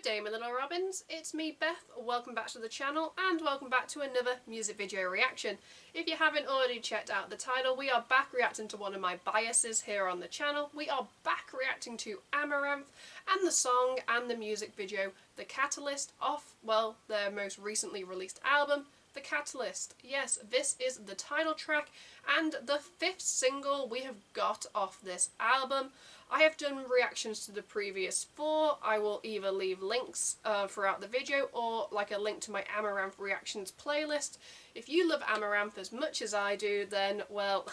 day my little robins, it's me Beth, welcome back to the channel and welcome back to another music video reaction. If you haven't already checked out the title, we are back reacting to one of my biases here on the channel. We are back reacting to Amaranth and the song and the music video The Catalyst off, well, their most recently released album, The Catalyst. Yes, this is the title track and the fifth single we have got off this album. I have done reactions to the previous four. I will either leave links throughout the video or like a link to my Amaranth reactions playlist. If you love Amaranth as much as I do, then well,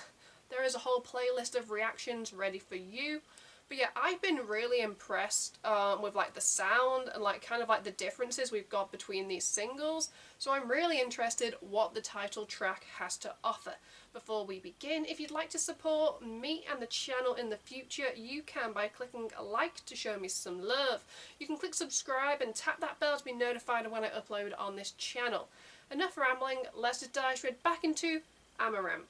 there is a whole playlist of reactions ready for you. But yeah, I've been really impressed with like the sound and like kind of like the differences we've got between these singles. So I'm really interested what the title track has to offer. Before we begin, if you'd like to support me and the channel in the future, you can by clicking a like to show me some love. You can click subscribe and tap that bell to be notified when I upload on this channel. Enough rambling, let's just dive straight back into Amaranth.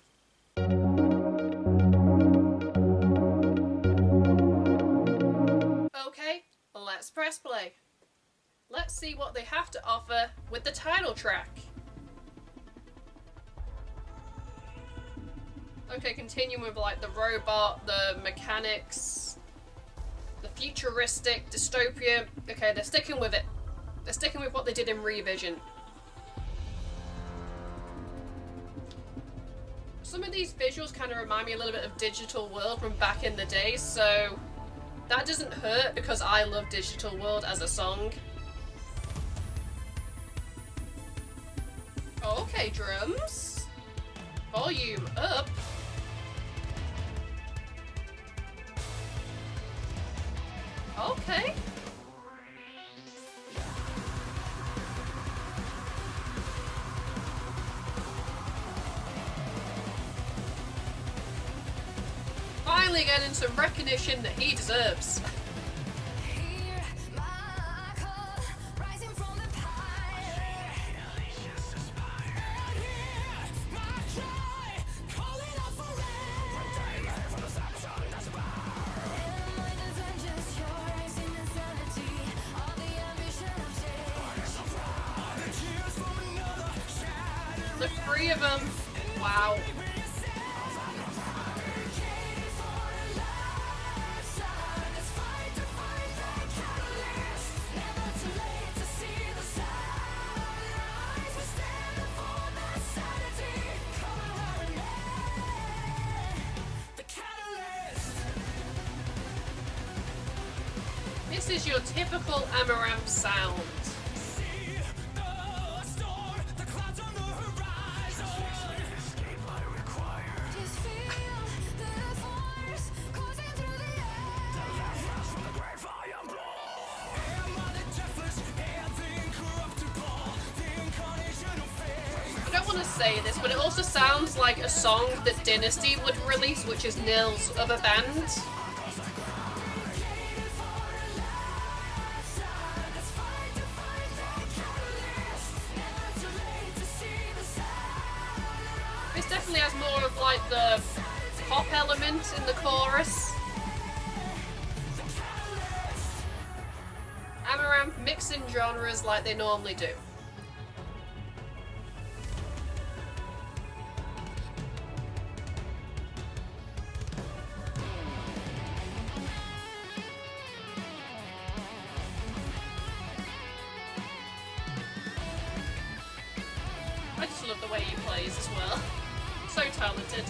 Okay, let's press play. Let's see what they have to offer with the title track. Okay, continuing with like the robot, the mechanics, the futuristic dystopia. Okay, they're sticking with it. They're sticking with what they did in Revision. Some of these visuals kind of remind me a little bit of Digital World from back in the day, so that doesn't hurt because I love Digital World as a song. Okay, drums. Volume up. Okay. Finally getting some recognition that he deserves. The three of them, wow. This is your typical Amaranth sound. I don't want to say this, but it also sounds like a song that Dynasty would release, which is Nil's other band. This definitely has more of like the pop element in the chorus. Amaranth mixing genres like they normally do. I just love the way he plays as well. So talented.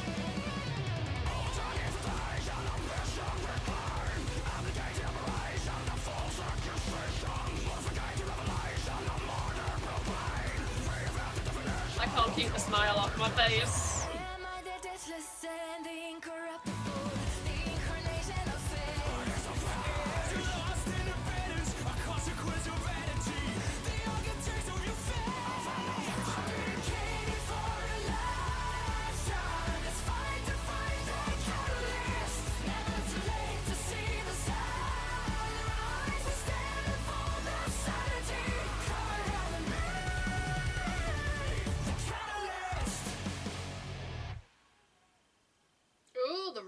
I can't keep the smile off my face.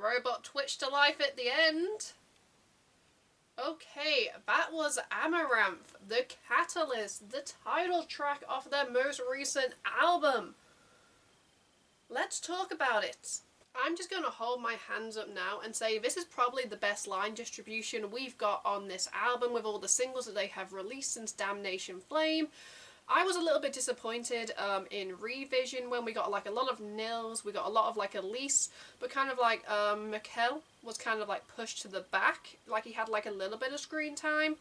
Robot twitched to life at the end. Okay. Okay, that was Amaranth, the Catalyst, the title track of their most recent album. Let's talk about it. I'm just going to hold my hands up now and say this is probably the best line distribution we've got on this album with all the singles that they have released since Damnation Flame. I was a little bit disappointed in Revision when we got like a lot of nils, we got a lot of like Elise, but kind of like Mikel was kind of like pushed to the back, like he had like a little bit of screen time.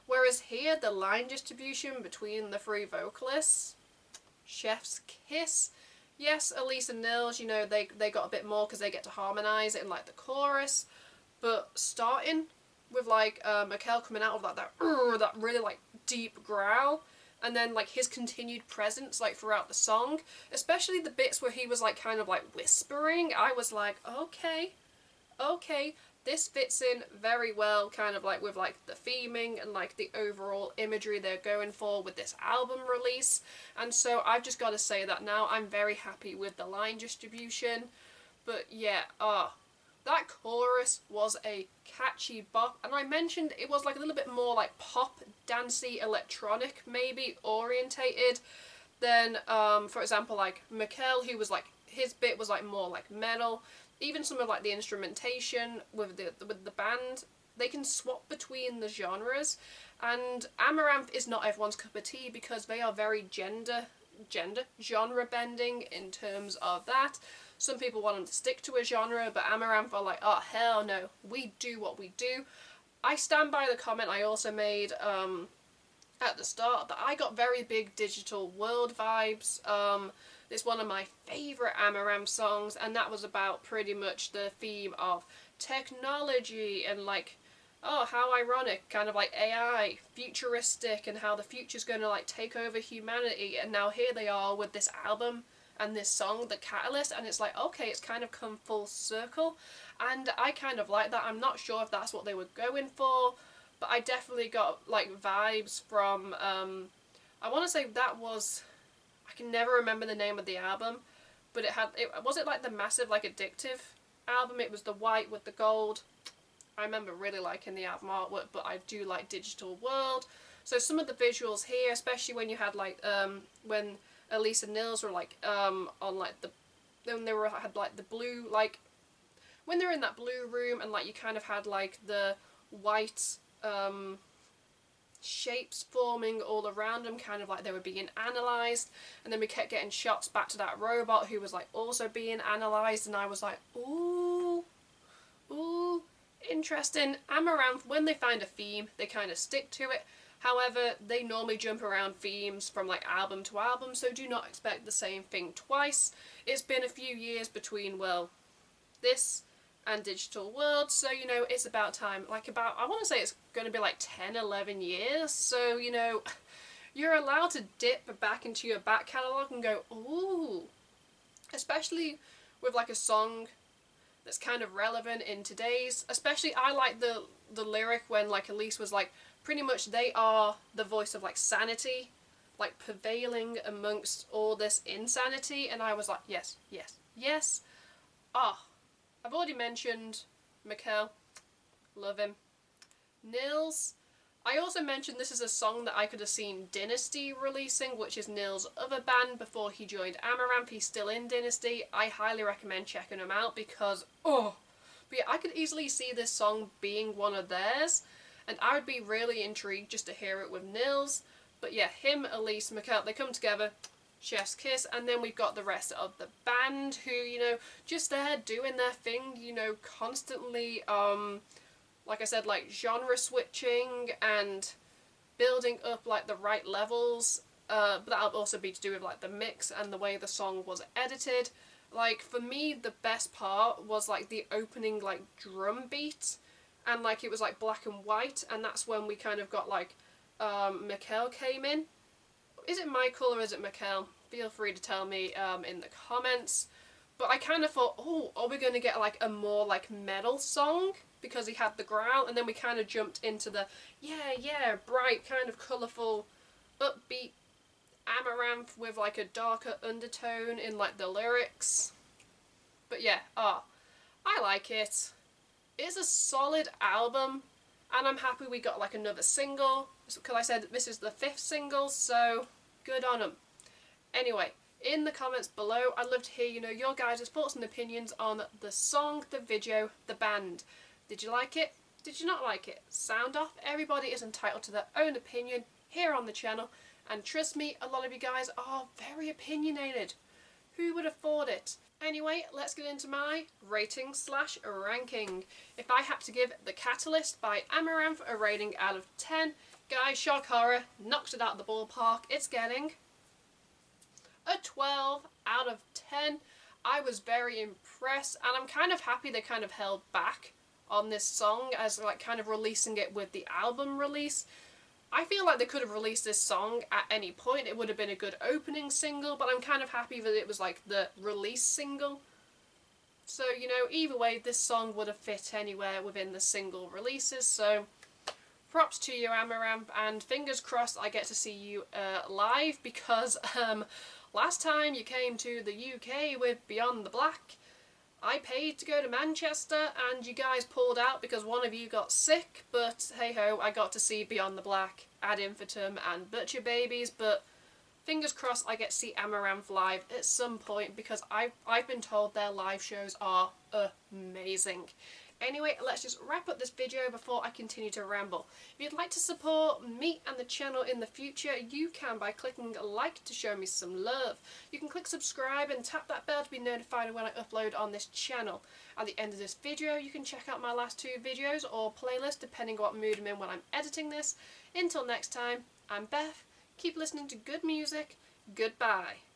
Whereas here, the line distribution between the three vocalists, chef's kiss. Yes, Elise and Nils, you know, they got a bit more because they get to harmonise in like the chorus, but starting with like Mikel coming out of like that really like deep growl, and then like his continued presence like throughout the song, especially the bits where he was like kind of like whispering, I was like, okay, this fits in very well kind of like with like the theming and like the overall imagery they're going for with this album release. And so I've just got to say that now I'm very happy with the line distribution. But yeah, that chorus was a catchy bop, and I mentioned it was like a little bit more like pop, dancey, electronic maybe orientated than for example like Mikel, who was like, his bit was like more like metal. Even some of like the instrumentation with the band, they can swap between the genres, and Amaranth is not everyone's cup of tea because they are very genre bending in terms of that. Some people want them to stick to a genre, but Amaranth are like, oh hell no, we do what we do. I stand by the comment I also made at the start that I got very big Digital World vibes. It's one of my favourite Amaranth songs, and that was about pretty much the theme of technology and like, oh, how ironic, kind of like AI, futuristic, and how the future's going to like take over humanity. And now here they are with this album and this song, The Catalyst, and it's like, okay, it's kind of come full circle, and I kind of like that. I'm not sure if that's what they were going for, but I definitely got like vibes from, I want to say that was, I can never remember the name of the album, but was it like the massive like addictive album? It was the white with the gold. I remember really liking the album artwork, but I do like Digital World. So some of the visuals here, especially when you had like when Elise and Nils were like on like when they had like the blue, like when they're in that blue room, and like you kind of had like the white shapes forming all around them, kind of like they were being analysed, and then we kept getting shots back to that robot who was like also being analysed, and I was like, ooh, interesting. Amaranth, when they find a theme, they kind of stick to it. However, they normally jump around themes from like album to album, so do not expect the same thing twice. It's been a few years between, well, this and Digital World, so you know, it's about time. Like about, I want to say it's going to be like 10-11 years, so you know, you're allowed to dip back into your back catalogue and go, ooh, especially with like a song that's kind of relevant in today's, especially I like the lyric when like Elise was like, pretty much they are the voice of like sanity, like prevailing amongst all this insanity, and I was like, yes, yes, yes. I've already mentioned Mikel, love him. Nils, I also mentioned this is a song that I could have seen Dynasty releasing, which is Nils' other band before he joined Amaranth. He's still in Dynasty. I highly recommend checking him out because, but yeah, I could easily see this song being one of theirs, and I would be really intrigued just to hear it with Nils. But yeah, him, Elise, Mikel, they come together, chef's kiss, and then we've got the rest of the band who, you know, just there doing their thing, you know, constantly, like I said, like genre switching and building up like the right levels, but that'll also be to do with like the mix and the way the song was edited. Like for me, the best part was like the opening like drum beat, and like it was like black and white, and that's when we kind of got like Mikel came in. Is it Michael or is it Mikel? Feel free to tell me in the comments. But I kind of thought, oh, are we going to get like a more like metal song? Because he had the growl, and then we kind of jumped into the, yeah, bright, kind of colourful, upbeat Amaranth with like a darker undertone in like the lyrics. But yeah, I like it. It's a solid album. And I'm happy we got like another single, because I said this is the 5th single, so good on them. Anyway, in the comments below, I'd love to hear, your guys' thoughts and opinions on the song, the video, the band. Did you like it? Did you not like it? Sound off. Everybody is entitled to their own opinion here on the channel, and trust me, a lot of you guys are very opinionated. Who would have thought it? Anyway, let's get into my rating / ranking. If I had to give The Catalyst by Amaranth a rating out of 10, guys, shock horror, knocked it out of the ballpark. It's getting a 12 out of 10. I was very impressed, and I'm kind of happy they kind of held back on this song as like kind of releasing it with the album release. I feel like they could have released this song at any point. It would have been a good opening single, but I'm kind of happy that it was like the release single. So, either way, this song would have fit anywhere within the single releases. So, props to you, Amaranth, and fingers crossed I get to see you live, because last time you came to the UK with Beyond the Black, I paid to go to Manchester and you guys pulled out because one of you got sick, but hey ho, I got to see Beyond the Black, Ad Infinitum and Butcher Babies, but fingers crossed I get to see Amaranth live at some point, because I've been told their live shows are amazing. Anyway, let's just wrap up this video before I continue to ramble. If you'd like to support me and the channel in the future, you can by clicking like to show me some love. You can click subscribe and tap that bell to be notified when I upload on this channel. At the end of this video, you can check out my last 2 videos or playlist depending on what mood I'm in when I'm editing this. Until next time, I'm Beth. Keep listening to good music. Goodbye.